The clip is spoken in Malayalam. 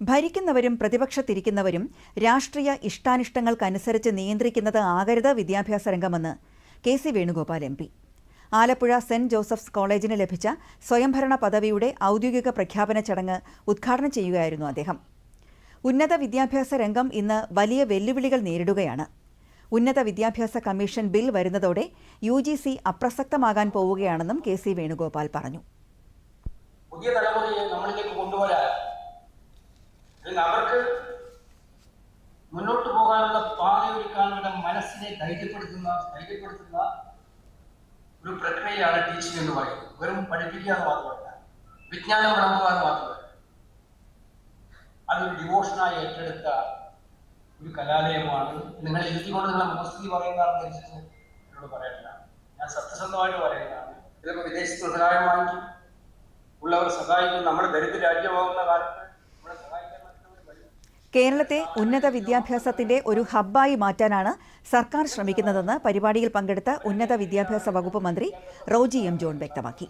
ഭരിക്കുന്നവരും പ്രതിപക്ഷത്തിരിക്കുന്നവരും രാഷ്ട്രീയ ഇഷ്ടാനിഷ്ടങ്ങൾക്കനുസരിച്ച് നിയന്ത്രിക്കുന്നത് ആകരുത് വിദ്യാഭ്യാസ രംഗമെന്ന് KC. Venugopal MP. Alappuzha Saint Joseph's കോളേജിന് ലഭിച്ച സ്വയംഭരണ പദവിയുടെ ഔദ്യോഗിക പ്രഖ്യാപന ചടങ്ങ് ഉദ്ഘാടനം ചെയ്യുകയായിരുന്നു അദ്ദേഹം. ഉന്നത വിദ്യാഭ്യാസ രംഗം ഇന്ന് വലിയ വെല്ലുവിളികൾ നേരിടുകയാണ്. ഉന്നത വിദ്യാഭ്യാസ കമ്മീഷൻ ബിൽ വരുന്നതോടെ UGC അപ്രസക്തമാകാൻ പോവുകയാണെന്നും കെ.സി. വേണുഗോപാൽ പറഞ്ഞു. പുതിയ തലമുറയെ നമ്മളിലേക്ക് കൊണ്ടുവരാൻ അവർക്ക് മുന്നോട്ട് പോകാനുള്ള പാതയൊരുക്കാനുള്ള മനസ്സിനെ ധൈര്യപ്പെടുത്തുന്ന ഒരു പ്രക്രിയയാണ് ടീച്ചിങ് എന്ന് പറയുന്നത്. വെറും പഠിപ്പിക്കുക എന്ന് മാത്രമല്ല, വിജ്ഞാനം വിളമ്പുക എന്ന് മാത്രമല്ല, അതൊരു ഡിവോഷനായി ഏറ്റെടുത്ത ഒരു കലാലയമാണ്. നിങ്ങൾ എഴുതിക്കൊണ്ട് നിങ്ങളെ മുഖസ്തുതി പറയുന്നതാണെന്ന് ധരിച്ചിട്ട് എന്നോട് പറയണ്ട. ഞാൻ സത്യസന്ധമായിട്ട് പറയുന്നതാണ്. ഇതൊക്കെ വിദേശത്ത് സഹായം വാങ്ങിക്കും, ഉള്ളവർ സഹായിക്കും. നമ്മുടെ ദരിദ്ര രാജ്യമാകുന്ന കാലത്ത് നമ്മളെ സഹായിക്കാൻ കേരളത്തെ ഉന്നത വിദ്യാഭ്യാസത്തിന്റെ ഒരു ഹബ്ബായി മാറ്റാനാണ് സർക്കാർ ശ്രമിക്കുന്നതെന്ന് പരിപാടിയിൽ പങ്കെടുത്ത ഉന്നത വിദ്യാഭ്യാസ വകുപ്പ് മന്ത്രി റോജി എം. ജോൺ വ്യക്തമാക്കി.